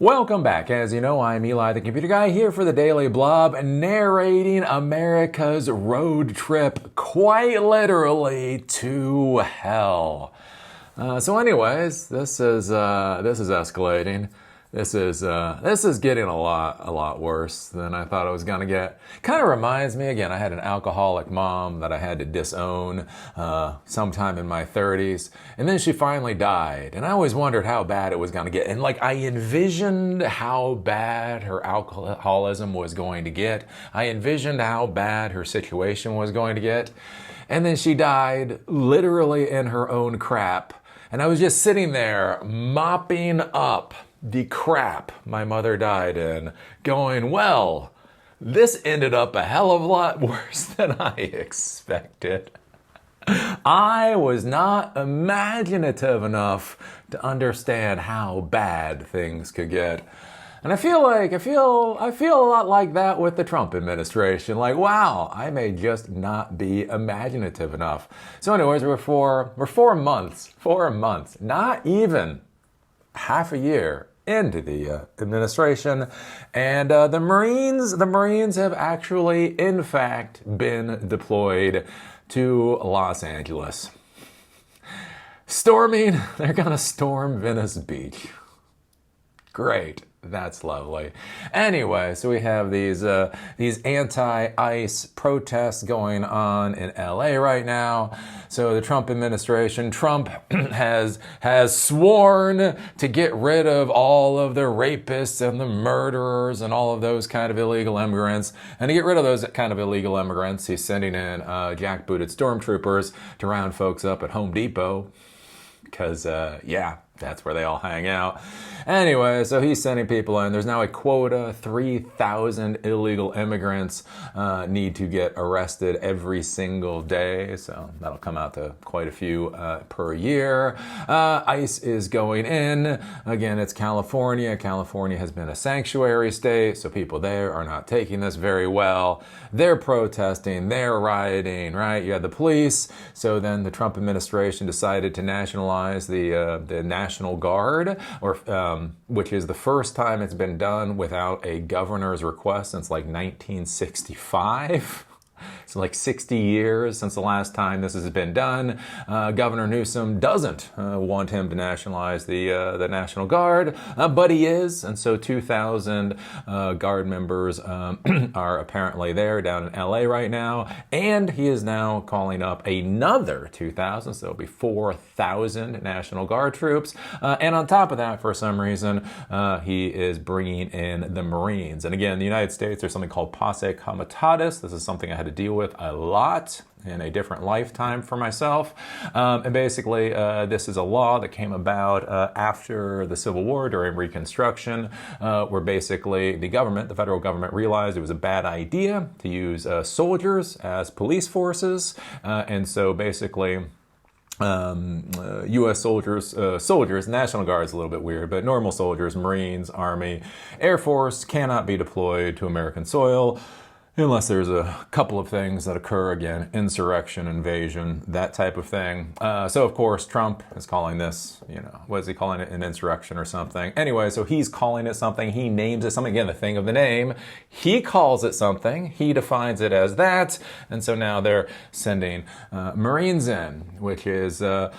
Welcome back. As you know, I'm Eli, the computer guy, here for the Daily Blob, narrating America's road trip, quite literally, to hell. Anyways, this is escalating. This is getting a lot worse than I thought it was gonna get. Kind of reminds me, again, I had an alcoholic mom that I had to disown sometime in my 30s, and then she finally died. And I always wondered how bad it was gonna get. And I envisioned how bad her alcoholism was going to get. I envisioned how bad her situation was going to get. And then she died literally in her own crap. And I was just sitting there mopping up the crap my mother died in, going, well, this ended up a hell of a lot worse than I expected. I was not imaginative enough to understand how bad things could get. And I feel a lot like that with the Trump administration. Like, wow, I may just not be imaginative enough. So anyways, we're 4 months, not even half a year into the administration, and the Marines have actually, in fact, been deployed to Los Angeles. They're gonna storm Venice Beach. Great. That's lovely. Anyway, so we have these anti-ICE protests going on in LA right now. So the Trump administration, Trump has sworn to get rid of all of the rapists and the murderers and all of those kind of illegal immigrants. And to get rid of those kind of illegal immigrants, he's sending in jackbooted stormtroopers to round folks up at Home Depot. Because, that's where they all hang out. Anyway, so he's sending people in. There's now a quota. 3,000 illegal immigrants need to get arrested every single day. So that'll come out to quite a few per year. ICE is going in. Again, it's California. California has been a sanctuary state, so people there are not taking this very well. They're protesting. They're rioting, right? You had the police. So then the Trump administration decided to nationalize the National Guard, which is the first time it's been done without a governor's request since 1965. So 60 years since the last time this has been done. Governor Newsom doesn't want him to nationalize the National Guard, but he is, and so 2,000 Guard members are apparently there down in LA right now, and he is now calling up another 2,000, so it'll be 4,000 National Guard troops, and on top of that, for some reason, he is bringing in the Marines. And again, in the United States, there's something called posse comitatus. This is something I had to deal with a lot in a different lifetime for myself. And basically, this is a law that came about after the Civil War during Reconstruction, where basically the federal government realized it was a bad idea to use soldiers as police forces. And so basically, U.S. soldiers, National Guard's a little bit weird, but normal soldiers, Marines, Army, Air Force cannot be deployed to American soil unless there's a couple of things that occur, again, insurrection, invasion, that type of thing. So, of course, Trump is calling this, what is he calling it, an insurrection or something? Anyway, so he's calling it something. He names it something. Again, the thing of the name. He calls it something. He defines it as that. And so now they're sending Marines in, which is, yeah.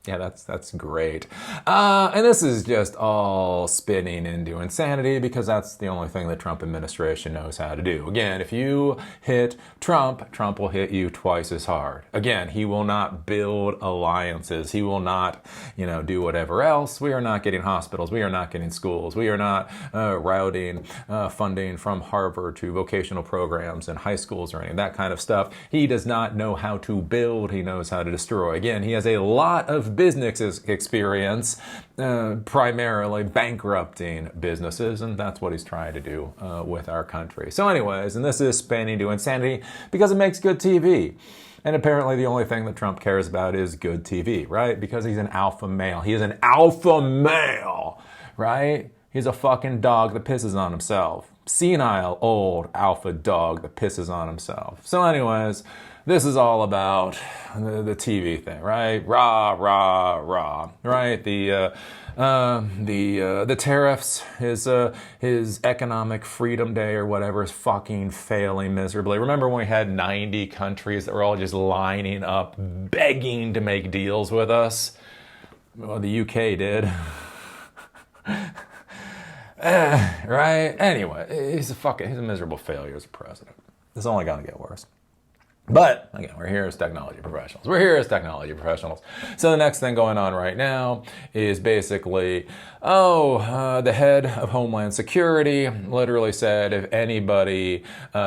Yeah, that's great. And this is just all spinning into insanity because that's the only thing the Trump administration knows how to do. Again, if you hit Trump, Trump will hit you twice as hard. Again, he will not build alliances. He will not, do whatever else. We are not getting hospitals. We are not getting schools. We are not routing funding from Harvard to vocational programs and high schools or any of that kind of stuff. He does not know how to build. He knows how to destroy. Again, he has a lot of business experience, primarily bankrupting businesses, and that's what he's trying to do with our country. So anyways, and this is spinning to insanity because it makes good TV. And apparently the only thing that Trump cares about is good TV, right? Because he's an alpha male. He is an alpha male, right? He's a fucking dog that pisses on himself. Senile, old alpha dog that pisses on himself. So anyways, this is all about the TV thing, right? Rah, rah, rah, right? The tariffs, his economic freedom day or whatever is fucking failing miserably. Remember when we had 90 countries that were all just lining up, begging to make deals with us? Well, the UK did. Right? Anyway, he's a miserable failure as a president. It's only gonna get worse. But again, we're here as technology professionals. So the next thing going on right now is basically, the head of Homeland Security literally said if anybody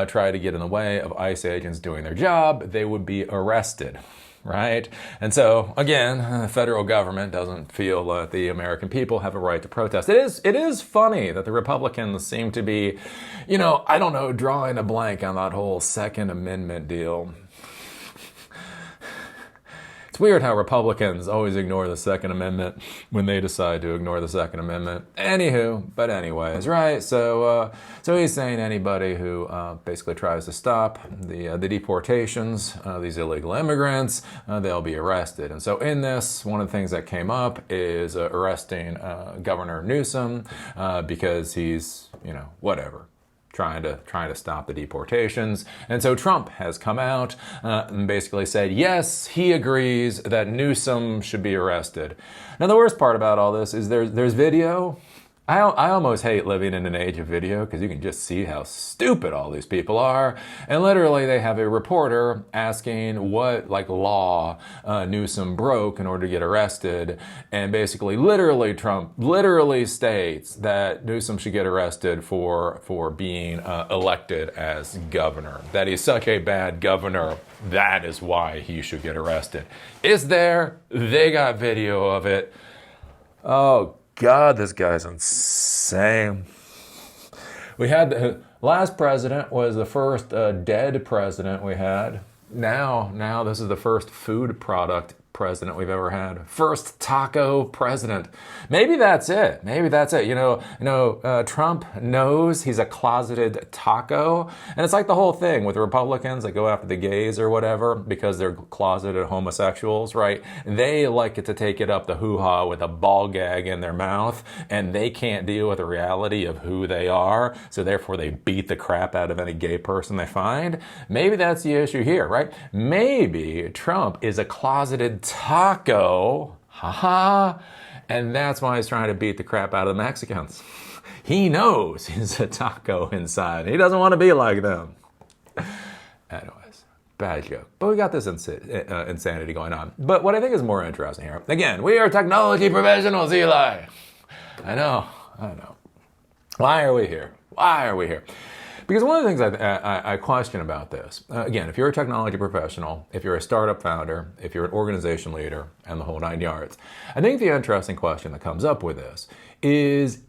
tried to get in the way of ICE agents doing their job, they would be arrested. Right? And so, again, the federal government doesn't feel that the American people have a right to protest. It is funny that the Republicans seem to be, drawing a blank on that whole Second Amendment deal. It's weird how Republicans always ignore the Second Amendment when they decide to ignore the Second Amendment. But anyways, right? So he's saying anybody who basically tries to stop the deportations, these illegal immigrants, they'll be arrested. And so in this, one of the things that came up is arresting Governor Newsom because he's, whatever. Trying to stop the deportations. And so Trump has come out and basically said, yes, he agrees that Newsom should be arrested. Now, the worst part about all this is there's video. I almost hate living in an age of video because you can just see how stupid all these people are. And literally they have a reporter asking what law Newsom broke in order to get arrested. And basically, Trump literally states that Newsom should get arrested for being elected as governor. That he's such a bad governor. That is why he should get arrested. It's there. They got video of it. Oh, God, this guy's insane. We had the last president was the first dead president we had. Now this is the first food product president we've ever had. First taco president. Maybe that's it. Trump knows he's a closeted taco. And it's like the whole thing with Republicans that go after the gays or whatever because they're closeted homosexuals, right? They like it to take it up the hoo-ha with a ball gag in their mouth, and they can't deal with the reality of who they are, so therefore they beat the crap out of any gay person they find. Maybe that's the issue here, right? Maybe Trump is a closeted taco, and that's why he's trying to beat the crap out of the Mexicans. He knows he's a taco inside. He doesn't want to be like them. Anyways, bad joke. But we got this insanity going on. But what I think is more interesting here, again, we are technology professionals, Eli. I know. Why are we here? Because one of the things I question about this, again, if you're a technology professional, if you're a startup founder, if you're an organization leader, and the whole 9 yards, I think the interesting question that comes up with this is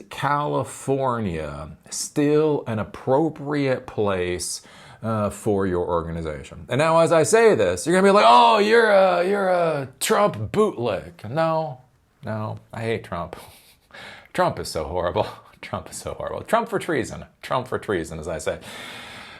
California still an appropriate place for your organization? And now as I say this, you're going to be like, oh, you're a Trump bootleg. No, I hate Trump. Trump is so horrible. Trump for treason, as I say.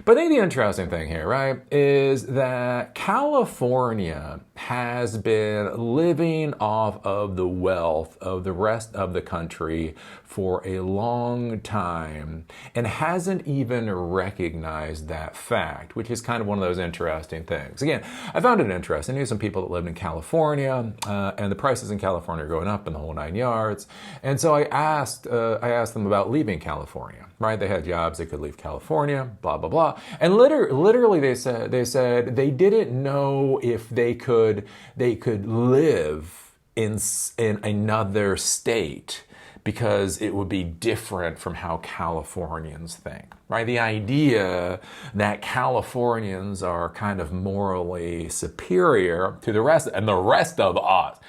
But I think the interesting thing here, right, is that California has been living off of the wealth of the rest of the country for a long time and hasn't even recognized that fact, which is kind of one of those interesting things. Again, I found it interesting. I knew some people that lived in California, and the prices in California are going up in the whole 9 yards. And so I asked them about leaving California, right? They had jobs, they could leave California, blah, blah, blah. And literally they said they didn't know if they could live in another state because it would be different from how Californians think, right? The idea that Californians are kind of morally superior to the rest of us.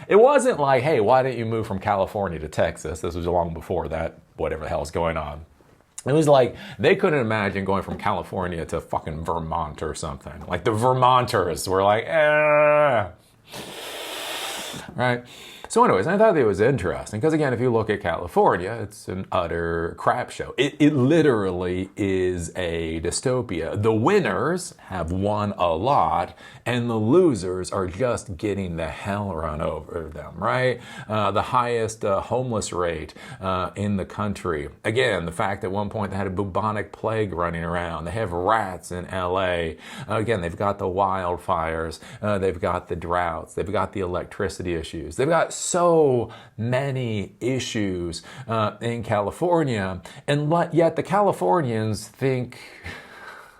It wasn't like, hey, why didn't you move from California to Texas? This was long before that, whatever the hell's going on. It was like they couldn't imagine going from California to fucking Vermont or something. Like the Vermonters were like, right? So anyways, I thought it was interesting because, again, if you look at California, it's an utter crap show. It literally is a dystopia. The winners have won a lot, and the losers are just getting the hell run over them, right? The highest homeless rate in the country. Again, the fact that at one point they had a bubonic plague running around. They have rats in LA. Again, they've got the wildfires. They've got the droughts. They've got the electricity issues. They've got so many issues in California, and yet the Californians think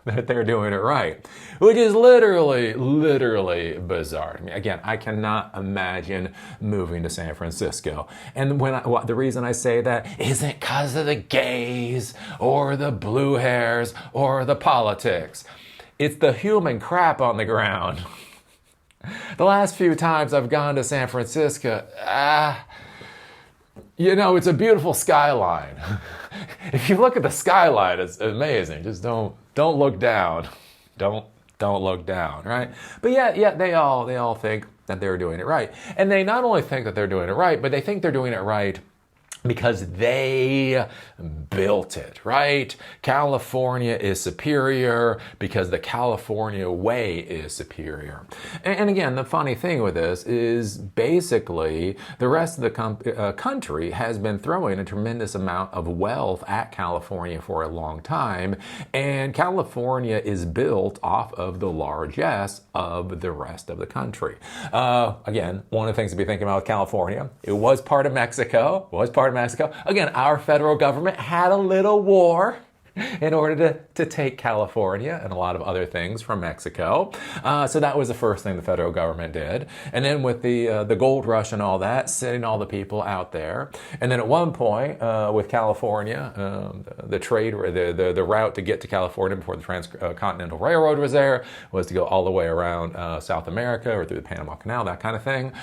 that they're doing it right, which is literally bizarre. I mean, again, I cannot imagine moving to San Francisco. And the reason I say that isn't because of the gays or the blue hairs or the politics. It's the human crap on the ground. The last few times I've gone to San Francisco, it's a beautiful skyline. If you look at the skyline, it's amazing. Just don't look down. Don't look down, right? But yeah, they all think that they're doing it right. And they not only think that they're doing it right, but they think they're doing it right because they built it, right? California is superior because the California way is superior. And again, the funny thing with this is basically the rest of the country has been throwing a tremendous amount of wealth at California for a long time, and California is built off of the largesse of the rest of the country. Again, one of the things to be thinking about with California, it was part of Mexico, Again, our federal government had a little war in order to take California and a lot of other things from Mexico. So that was the first thing the federal government did. And then with the gold rush and all that, sending all the people out there. And then at one point with California, the route to get to California before the Transcontinental Railroad was there was to go all the way around South America or through the Panama Canal, that kind of thing.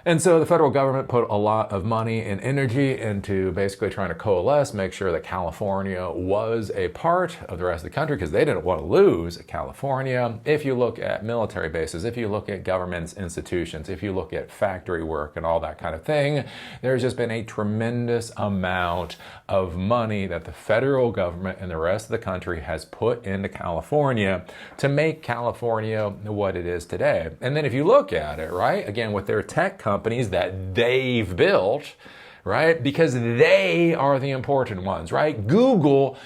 And so the federal government put a lot of money and energy into basically trying to coalesce, make sure that California was a part of the rest of the country because they didn't want to lose California. If you look at military bases, if you look at government's institutions, if you look at factory work and all that kind of thing, there's just been a tremendous amount of money that the federal government and the rest of the country has put into California to make California what it is today. And then if you look at it, right, again, with their tech companies that they've built, right? Because they are the important ones, right? Google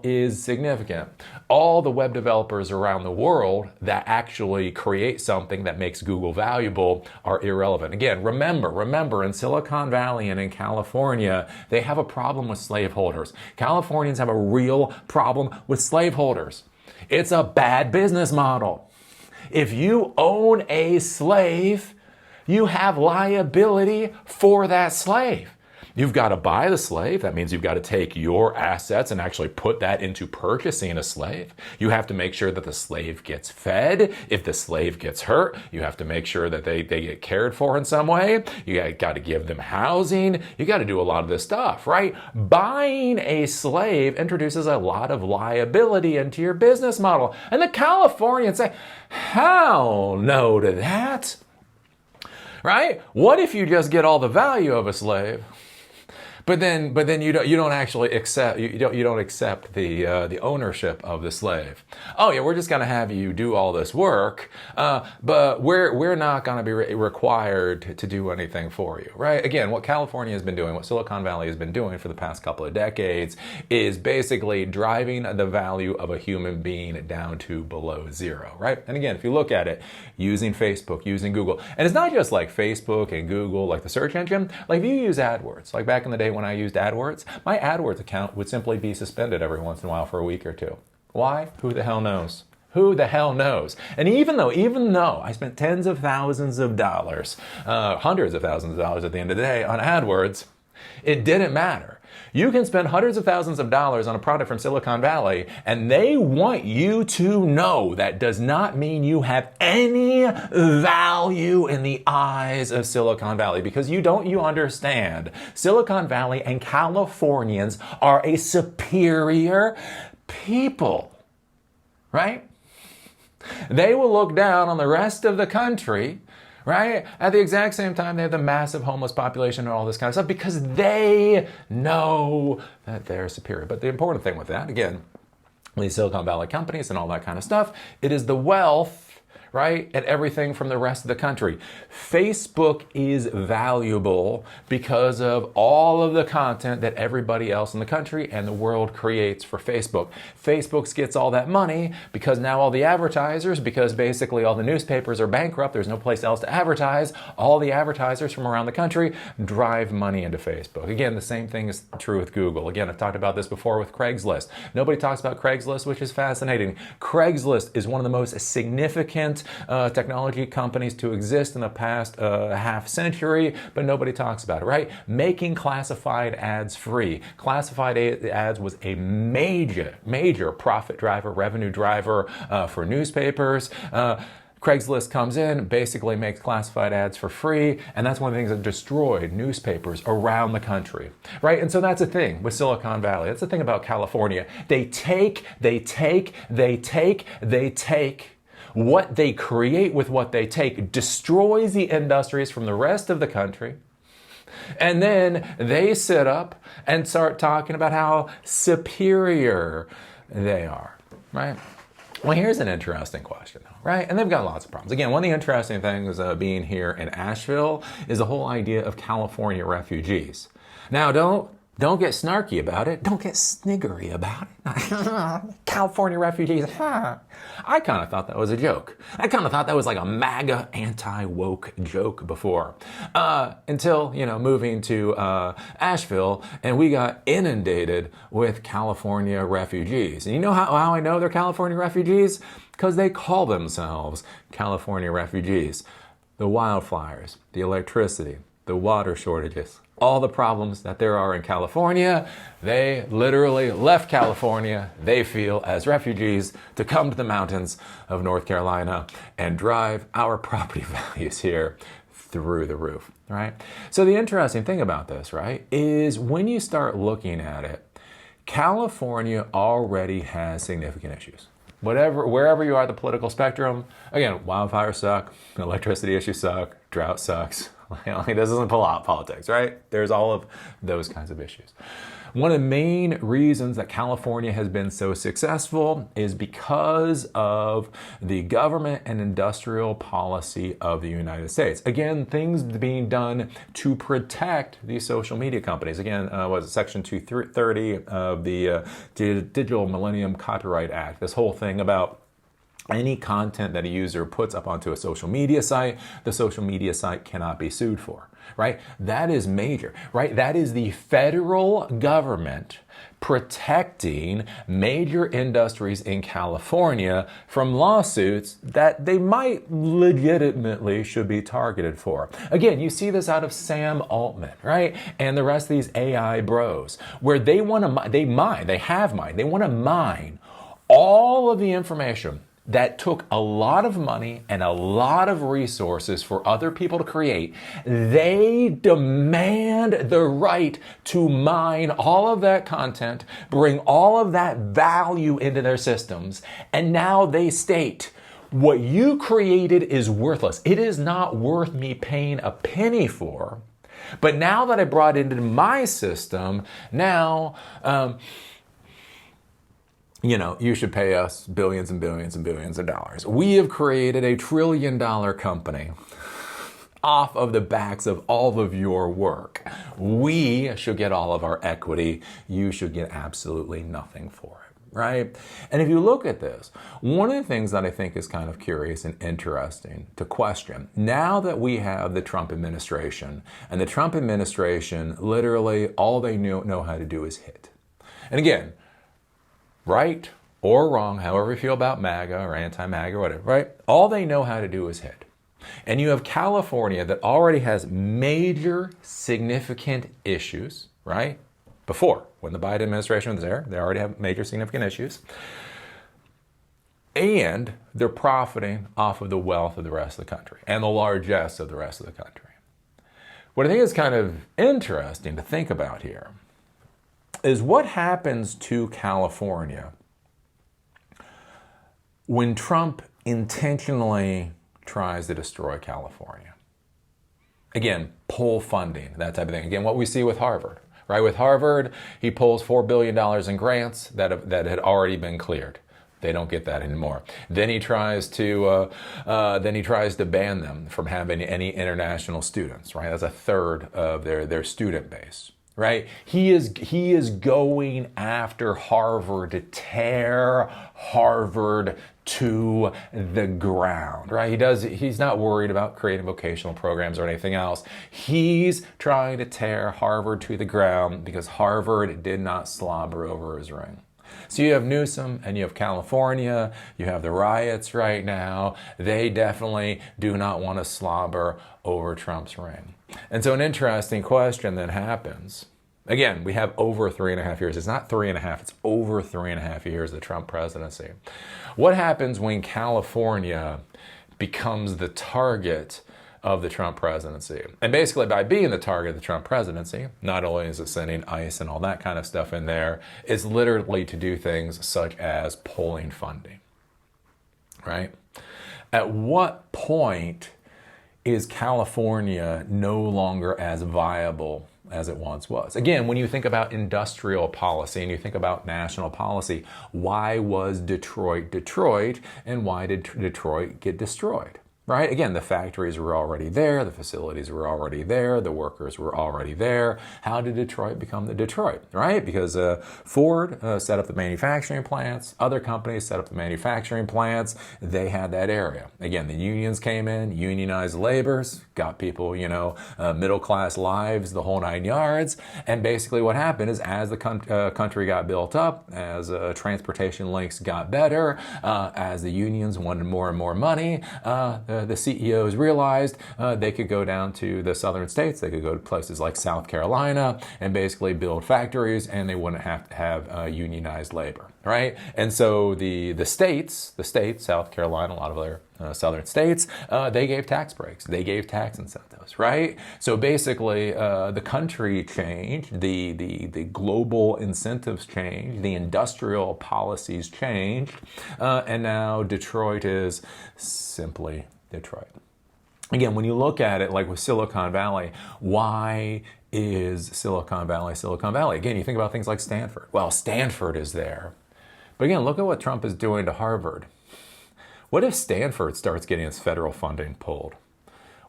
is significant. All the web developers around the world that actually create something that makes Google valuable are irrelevant. Again, remember in Silicon Valley and in California, they have a problem with slaveholders. Californians have a real problem with slaveholders. It's a bad business model. If you own a slave, you have liability for that slave. You've got to buy the slave. That means you've got to take your assets and actually put that into purchasing a slave. You have to make sure that the slave gets fed. If the slave gets hurt, you have to make sure that they get cared for in some way. You got to give them housing. You got to do a lot of this stuff, right? Buying a slave introduces a lot of liability into your business model. And the Californians say, hell no to that. Right? What if you just get all the value of a slave, but then you don't actually accept you don't accept the ownership of the slave? Oh yeah, we're just going to have you do all this work, but we're not going to be required to do anything for you, right? Again, what California has been doing, what Silicon Valley has been doing for the past couple of decades, is basically driving the value of a human being down to below zero, right? And again, if you look at it, using Facebook, using Google, and it's not just like Facebook and Google, like the search engine. Like if you use AdWords, like back in the day when I used AdWords, my AdWords account would simply be suspended every once in a while for a week or two. Why? Who the hell knows? Who the hell knows? And even though I spent tens of thousands of dollars, hundreds of thousands of dollars at the end of the day on AdWords, it didn't matter. You can spend hundreds of thousands of dollars on a product from Silicon Valley, and they want you to know that does not mean you have any value in the eyes of Silicon Valley, because you understand. Silicon Valley and Californians are a superior people, right? They will look down on the rest of the country, right? At the exact same time, they have the massive homeless population and all this kind of stuff because they know that they're superior. But the important thing with that, again, these Silicon Valley companies and all that kind of stuff, it is the wealth, right, and everything from the rest of the country. Facebook is valuable because of all of the content that everybody else in the country and the world creates for Facebook. Facebook gets all that money because now all the advertisers, because basically all the newspapers are bankrupt, there's no place else to advertise, all the advertisers from around the country drive money into Facebook. Again, the same thing is true with Google. Again, I've talked about this before with Craigslist. Nobody talks about Craigslist, which is fascinating. Craigslist is one of the most significant technology companies to exist in the past half century, but nobody talks about it, right? Making classified ads free. Classified ads was a major profit driver, revenue driver for newspapers. Craigslist comes in, basically makes classified ads for free, and that's one of the things that destroyed newspapers around the country, right? And so that's the thing with Silicon Valley. That's the thing about California. They take. What they create with what they take destroys the industries from the rest of the country. And then they sit up and start talking about how superior they are, right? Well, here's an interesting question, right? And they've got lots of problems. Again, one of the interesting things being here in Asheville is the whole idea of California refugees. Now, don't get snarky about it. Don't get sniggery about it. California refugees. I kind of thought that was a joke. I kind of thought that was like a MAGA anti-woke joke before. Until, moving to Asheville and we got inundated with California refugees. And you know how I know they're California refugees? Because they call themselves California refugees. The wildfires, the electricity, the water shortages, all the problems that there are in California, they literally left California, they feel, as refugees to come to the mountains of North Carolina and drive our property values here through the roof, right? So the interesting thing about this, right, is when you start looking at it, California already has significant issues. Wherever you are at the political spectrum, again, wildfires suck, electricity issues suck, drought sucks. This isn't politics, right? There's all of those kinds of issues. One of the main reasons that California has been so successful is because of the government and industrial policy of the United States. Again, things being done to protect these social media companies. Again, was it Section 230 of the Digital Millennium Copyright Act? This whole thing about any content that a user puts up onto a social media site, the social media site cannot be sued for, right? That is major, right? That is the federal government protecting major industries in California from lawsuits that they might legitimately should be targeted for. Again, you see this out of Sam Altman, right? And the rest of these AI bros, where they want to, they want to mine all of the information that took a lot of money and a lot of resources for other people to create. They demand the right to mine all of that content, bring all of that value into their systems, and now they state, what you created is worthless. It is not worth me paying a penny for. But now that I brought it into my system, now, you should pay us billions and billions and billions of dollars. We have created a $1 trillion company off of the backs of all of your work. We should get all of our equity. You should get absolutely nothing for it, right? And if you look at this, one of the things that I think is kind of curious and interesting to question, now that we have the Trump administration, and the Trump administration, literally all they know how to do is hit. And again, right or wrong, however you feel about MAGA or anti-MAGA or whatever, right? All they know how to do is hit. And you have California that already has major significant issues, right? Before, when the Biden administration was there, they already have major significant issues. And they're profiting off of the wealth of the rest of the country and the largesse of the rest of the country. What I think is kind of interesting to think about here is what happens to California when Trump intentionally tries to destroy California. Again, pull funding, that type of thing. Again, what we see with Harvard, right? With Harvard, he pulls $4 billion in grants that had already been cleared. They don't get that anymore. Then he tries to ban them from having any international students, right? That's a third of their student base, right? He is going after Harvard to tear Harvard to the ground, right? He's not worried about creating vocational programs or anything else. He's trying to tear Harvard to the ground because Harvard did not slobber over his ring. So you have Newsom and you have California, you have the riots right now. They definitely do not want to slobber over Trump's ring. And so an interesting question then happens. Again, we have over 3.5 years. It's not 3.5, it's over 3.5 years of the Trump presidency. What happens when California becomes the target of the Trump presidency? And basically by being the target of the Trump presidency, not only is it sending ICE and all that kind of stuff in there, it's literally to do things such as pulling funding, right? At what point is California no longer as viable as it once was? Again, when you think about industrial policy and you think about national policy, why was Detroit Detroit and why did Detroit get destroyed? Right? Again, the factories were already there, the facilities were already there, the workers were already there. How did Detroit become the Detroit? Right? Because Ford set up the manufacturing plants, other companies set up the manufacturing plants, they had that area. Again, the unions came in, unionized labors, got people, middle-class lives, the whole 9 yards. And basically what happened is as the country got built up, as transportation links got better, as the unions wanted more and more money, the CEOs realized they could go down to the southern states, they could go to places like South Carolina and basically build factories and they wouldn't have to have unionized labor, right? And so the states, South Carolina, a lot of other southern states, they gave tax breaks, they gave tax incentives, right? So basically the country changed, the global incentives changed, the industrial policies changed, and now Detroit is simply Detroit. Again, when you look at it like with Silicon Valley, why is Silicon Valley Silicon Valley? Again, you think about things like Stanford. Well, Stanford is there. But again, look at what Trump is doing to Harvard. What if Stanford starts getting its federal funding pulled?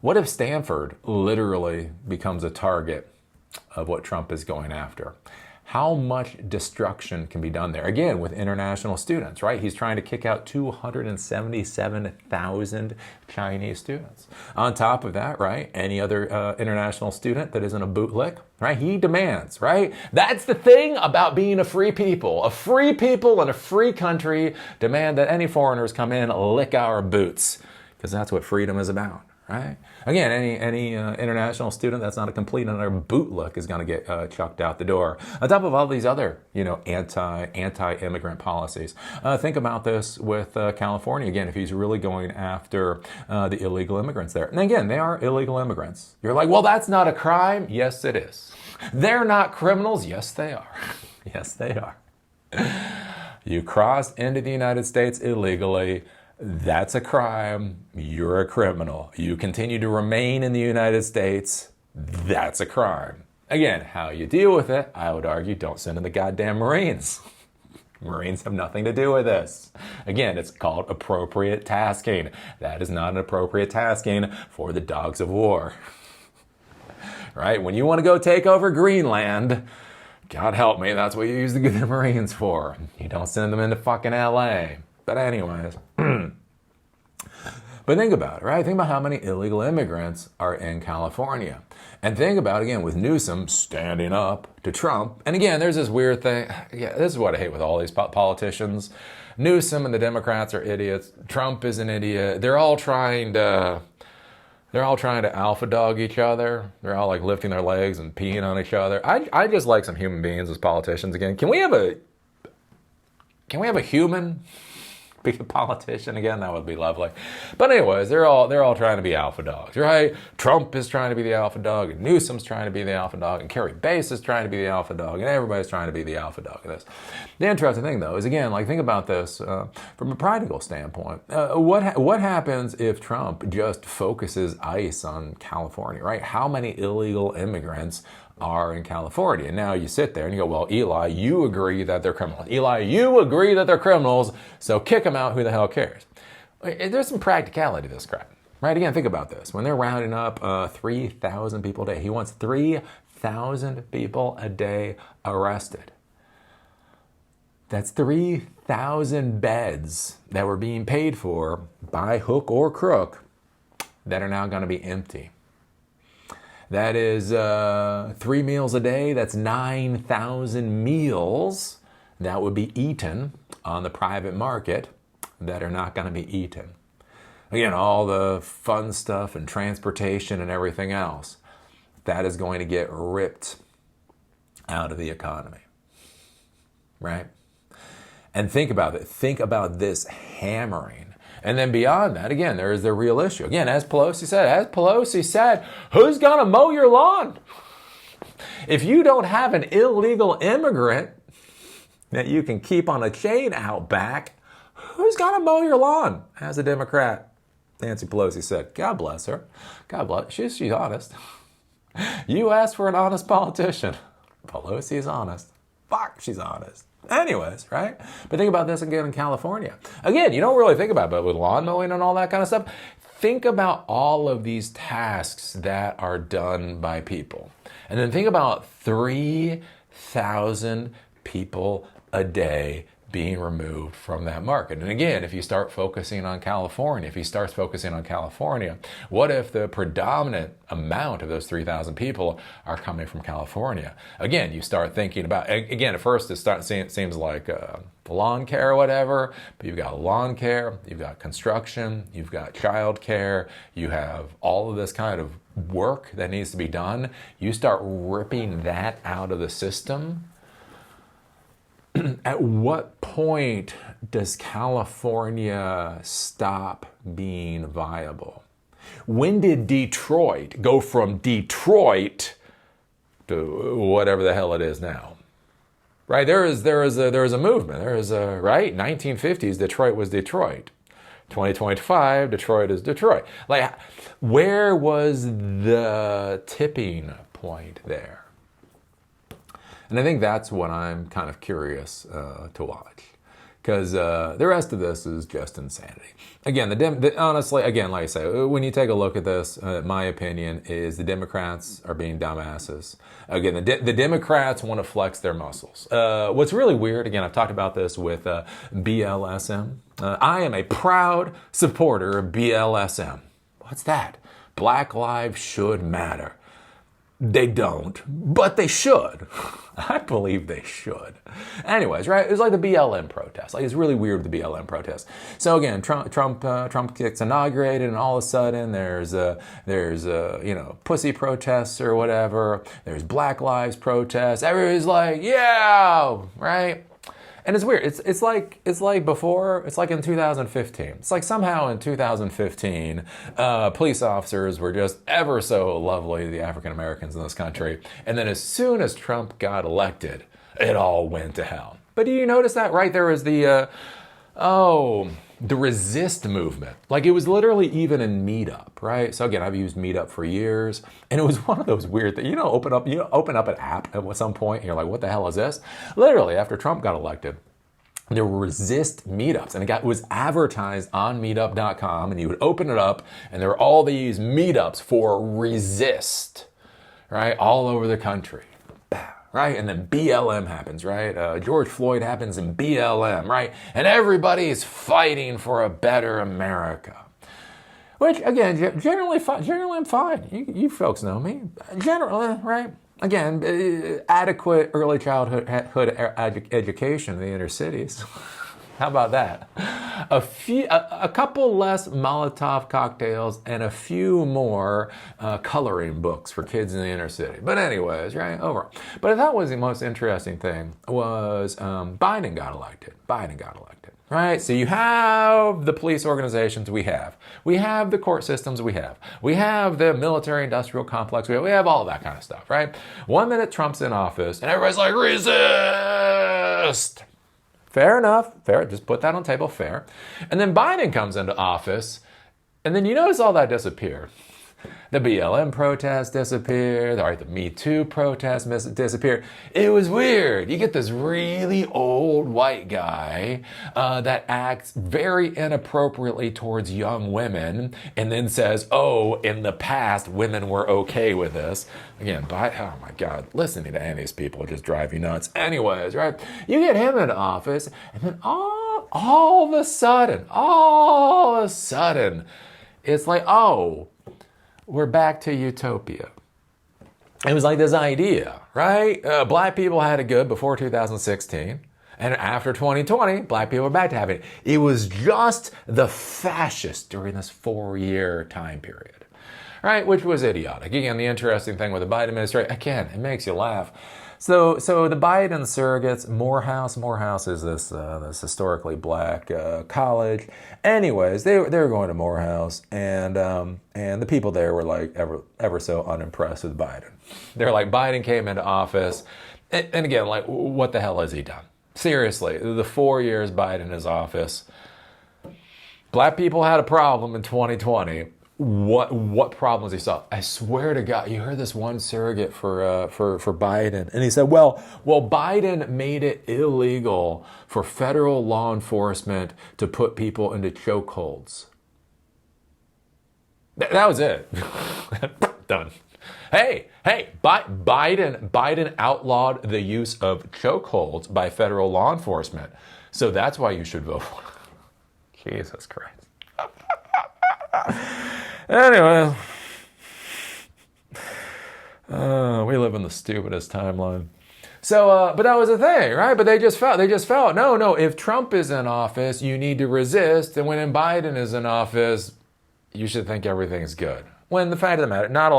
What if Stanford literally becomes a target of what Trump is going after? How much destruction can be done there? Again, with international students, right? He's trying to kick out 277,000 Chinese students. On top of that, right, any other international student that isn't a bootlick, right, he demands, right? That's the thing about being a free people. A free people in a free country demand that any foreigners come in, lick our boots, because that's what freedom is about. Right? Again, any international student that's not a complete and utter bootlick is going to get chucked out the door. On top of all these other, anti-immigrant policies. Think about this with California. Again, if he's really going after the illegal immigrants there. And again, they are illegal immigrants. You're like, well, that's not a crime. Yes, it is. They're not criminals. Yes, they are. Yes, they are. You crossed into the United States illegally. That's a crime. You're a criminal. You continue to remain in the United States. That's a crime. Again, how you deal with it, I would argue, don't send in the goddamn Marines. Marines have nothing to do with this. Again, it's called appropriate tasking. That is not an appropriate tasking for the dogs of war. Right? When you want to go take over Greenland, God help me, that's what you use the Marines for. You don't send them into fucking LA. But anyways, but think about it, right? Think about how many illegal immigrants are in California. And think about, again, with Newsom standing up to Trump. And again, there's this weird thing. Yeah, this is what I hate with all these politicians. Newsom and the Democrats are idiots. Trump is an idiot. They're all trying to alpha dog each other. They're all like lifting their legs and peeing on each other. I just like some human beings as politicians again. Can we have a human be a politician again? That would be lovely. But anyways, they're all trying to be alpha dogs, right? Trump is trying to be the alpha dog, and Newsom's trying to be the alpha dog, and Carrie Bass is trying to be the alpha dog, and everybody's trying to be the alpha dog of this. The interesting thing, though, is again, like think about this from a practical standpoint. What happens if Trump just focuses ICE on California, right? How many illegal immigrants are in California? And now you sit there and you go, well, Eli, you agree that they're criminals. Eli, you agree that they're criminals, so kick them out. Who the hell cares? There's some practicality to this crap, right? Again, think about this. When they're rounding up 3,000 people a day, he wants 3,000 people a day arrested. That's 3,000 beds that were being paid for by hook or crook that are now going to be empty. That is 3 meals a day. That's 9,000 meals that would be eaten on the private market that are not going to be eaten. Again, all the fun stuff and transportation and everything else, that is going to get ripped out of the economy, right? And think about it. Think about this hammering. And then beyond that, again, there is the real issue. Again, as Pelosi said, who's going to mow your lawn? If you don't have an illegal immigrant that you can keep on a chain out back, who's going to mow your lawn? As a Democrat, Nancy Pelosi said. God bless her. God bless. She's honest. You asked for an honest politician. Pelosi's honest. Fuck, she's honest. Anyways, right? But think about this again in California. Again, you don't really think about it, but with lawn mowing and all that kind of stuff, think about all of these tasks that are done by people. And then think about 3,000 people a day being removed from that market. And again, if you start focusing on California, what if the predominant amount of those 3,000 people are coming from California? Again, you start thinking about, again, at first it seems like lawn care or whatever, but you've got lawn care, you've got construction, you've got child care, you have all of this kind of work that needs to be done. You start ripping that out of the system. At what point does California stop being viable? When did Detroit go from Detroit to whatever the hell it is now? Right? There is a movement. Right? 1950s, Detroit was Detroit. 2025, Detroit is Detroit. Like, where was the tipping point there? And I think that's what I'm kind of curious to watch, because the rest of this is just insanity. Again, honestly, again, like I say, when you take a look at this, my opinion is the Democrats are being dumbasses. Again, the Democrats want to flex their muscles. What's really weird, again, I've talked about this with BLSM. I am a proud supporter of BLSM. What's that? Black lives should matter. They don't, but they should. I believe they should. Anyways, right? It was like the BLM protest. Like, it's really weird with the BLM protest. So again, Trump gets inaugurated, and all of a sudden there's pussy protests or whatever. There's Black Lives protests. Everybody's like, yeah, right? And it's weird. It's like before. It's like in 2015. It's like somehow in 2015, police officers were just ever so lovely to the African Americans in this country. And then as soon as Trump got elected, it all went to hell. But do you notice that? Right, there was the resist movement. Like, it was literally even in Meetup, right? So again, I've used Meetup for years, and it was one of those weird things. You open up an app at some point, and you're like, what the hell is this? Literally, after Trump got elected, there were resist meetups, and it was advertised on meetup.com, and you would open it up, and there were all these meetups for resist, right? All over the country. Right? And then BLM happens, right? George Floyd happens in BLM, right? And everybody's fighting for a better America. Which, again, generally I'm fine. You folks know me. Generally, right? Again, adequate early childhood education in the inner cities. How about that? A couple less Molotov cocktails and a few more coloring books for kids in the inner city. But anyways, right, overall. But I thought was the most interesting thing was Biden got elected. Right? So you have the police organizations we have. We have the court systems we have. We have the military industrial complex. We have all that kind of stuff, right? 1 minute Trump's in office and everybody's like, resist! Fair enough. Fair. Just put that on the table. Fair. And then Biden comes into office and then you notice all that disappeared. The BLM protests disappeared. The Me Too protests disappeared. It was weird. You get this really old white guy that acts very inappropriately towards young women and then says, oh, in the past, women were okay with this. Again, oh my God, listening to any of these people just drive you nuts. Anyways, right? You get him into office and then all of a sudden, it's like, oh, we're back to utopia. It was like this idea, right? Black people had it good before 2016. And after 2020, black people are back to having it. It was just the fascists during this 4-year time period, right? Which was idiotic. Again, the interesting thing with the Biden administration, again, it makes you laugh. So the Biden surrogates, Morehouse is this historically black college. Anyways, they were going to Morehouse, and the people there were like ever so unimpressed with Biden. They're like, Biden came into office, and again, like, what the hell has he done? Seriously, the 4 years Biden is office, black people had a problem in 2020. What problems he solved? I swear to God, you heard this one surrogate for Biden, and he said, well, Biden made it illegal for federal law enforcement to put people into chokeholds. That was it. Done. Hey, Biden outlawed the use of chokeholds by federal law enforcement, so that's why you should vote for him. Jesus Christ. Anyway, we live in the stupidest timeline. So, but that was the thing, right? But they just felt, no, if Trump is in office, you need to resist. And when Biden is in office, you should think everything's good. When the fact of the matter, not a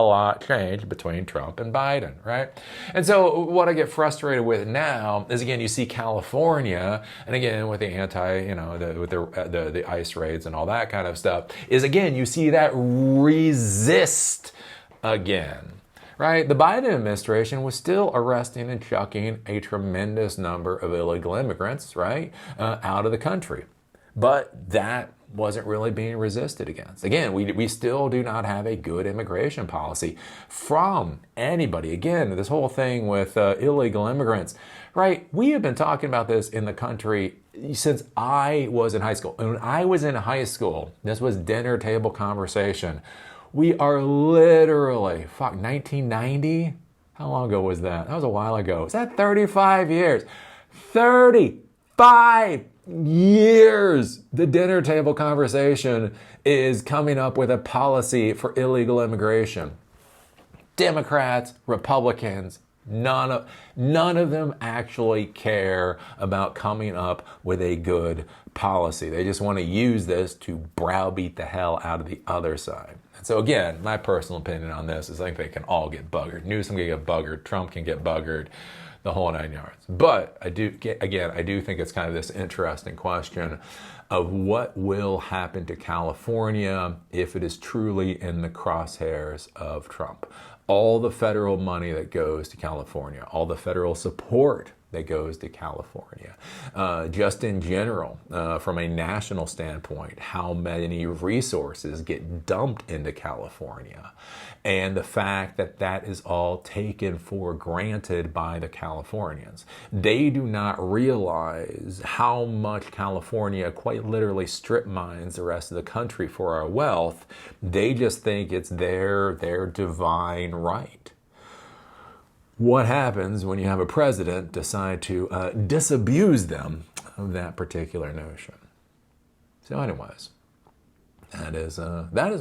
lot changed between Trump and Biden, right? And so what I get frustrated with now is, again, you see California, and again, with the with the ICE raids and all that kind of stuff, is again, you see that resist again, right? The Biden administration was still arresting and chucking a tremendous number of illegal immigrants, right, out of the country. But that wasn't really being resisted against. Again, we still do not have a good immigration policy from anybody. Again, this whole thing with illegal immigrants, right? We have been talking about this in the country since I was in high school. And when I was in high school, this was dinner table conversation. We are literally, 1990? How long ago was that? That was a while ago. Is that 35 years? 35 years, the dinner table conversation is coming up with a policy for illegal immigration. Democrats, Republicans, none of them actually care about coming up with a good policy. They just want to use this to browbeat the hell out of the other side. And so again, my personal opinion on this is I think they can all get buggered. Newsom can get buggered. Trump can get buggered. The whole 9 yards. But I do think it's kind of this interesting question of what will happen to California if it is truly in the crosshairs of Trump. All the federal money that goes to California, all the federal support that goes to California. Just in general, from a national standpoint, how many resources get dumped into California. And the fact that that is all taken for granted by the Californians. They do not realize how much California quite literally strip mines the rest of the country for our wealth. They just think it's their divine right. What happens when you have a president decide to disabuse them of that particular notion? So anyways, that is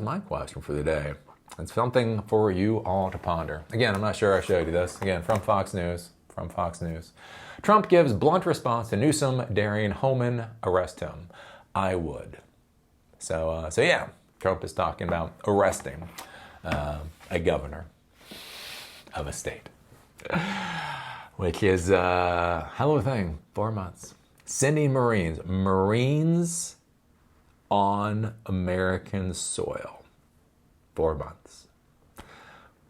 my question for the day. It's something for you all to ponder. Again, I'm not sure I showed you this. Again, from Fox News, from Fox News. Trump gives blunt response to Newsom daring Homan arrest him. I would. So yeah, Trump is talking about arresting a governor of a state, which is a hell of a thing. 4 months. Sending Marines on American soil. 4 months.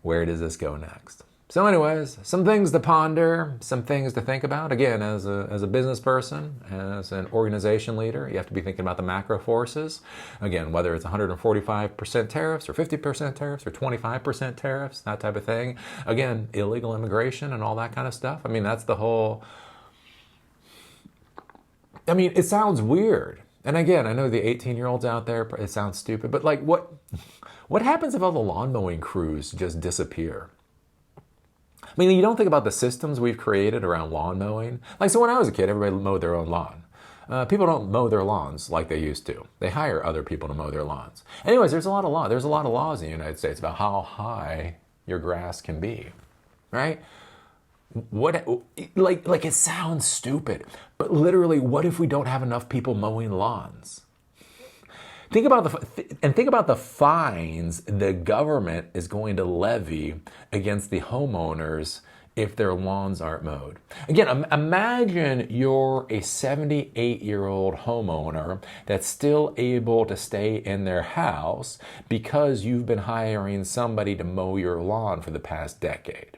Where does this go next? So anyways, some things to ponder, some things to think about. Again, as a business person, as an organization leader, you have to be thinking about the macro forces. Again, whether it's 145% tariffs or 50% tariffs or 25% tariffs, that type of thing. Again, illegal immigration and all that kind of stuff. I mean, that's the whole... I mean, it sounds weird. And again, I know the 18-year-olds out there, it sounds stupid, but like what happens if all the lawn mowing crews just disappear? I mean, you don't think about the systems we've created around lawn mowing. Like, so when I was a kid, everybody mowed their own lawn. People don't mow their lawns like they used to. They hire other people to mow their lawns. Anyways, there's a lot of law. There's a lot of laws in the United States about how high your grass can be, right? Like it sounds stupid, but literally, what if we don't have enough people mowing lawns? Think about the fines the government is going to levy against the homeowners if their lawns aren't mowed. Again, imagine you're a 78-year-old homeowner that's still able to stay in their house because you've been hiring somebody to mow your lawn for the past decade.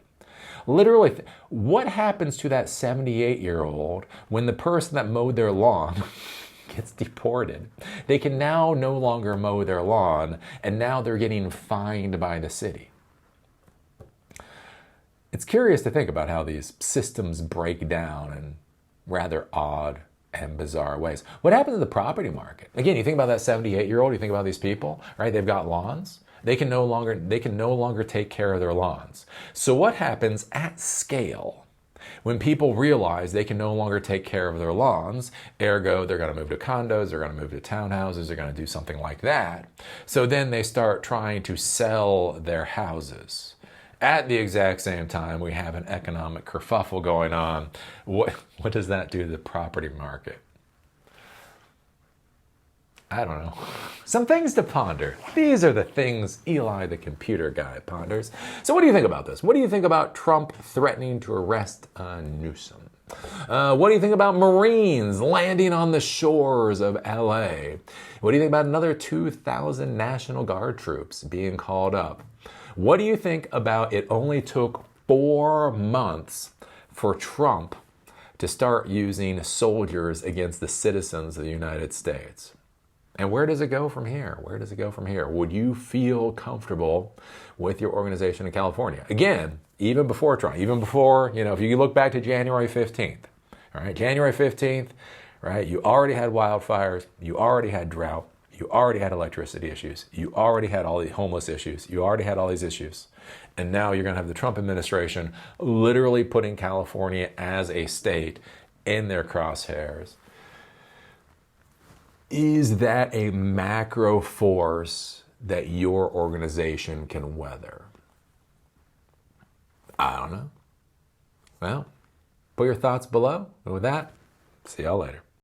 Literally, what happens to that 78-year-old when the person that mowed their lawn gets deported? They can now no longer mow their lawn, and now they're getting fined by the city. It's curious to think about how these systems break down in rather odd and bizarre ways. What happens to the property market? Again, you think about that 78-year-old, you think about these people, right? They've got lawns. They can no longer take care of their lawns. So what happens at scale when people realize they can no longer take care of their lawns? Ergo, they're going to move to condos, they're going to move to townhouses, they're going to do something like that. So then they start trying to sell their houses. At the exact same time, we have an economic kerfuffle going on. What does that do to the property market? I don't know. Some things to ponder. These are the things Eli, the computer guy, ponders. So what do you think about this? What do you think about Trump threatening to arrest Newsom? What do you think about Marines landing on the shores of LA? What do you think about another 2,000 National Guard troops being called up? What do you think about it only took 4 months for Trump to start using soldiers against the citizens of the United States? And where does it go from here? Where does it go from here? Would you feel comfortable with your organization in California? Again, even before Trump, even before, if you look back to January 15th, all right, January 15th, right, you already had wildfires, you already had drought, you already had electricity issues, you already had all the homeless issues, you already had all these issues. And now you're going to have the Trump administration literally putting California as a state in their crosshairs. Is that a macro force that your organization can weather? I don't know. Well, put your thoughts below. And with that, see y'all later.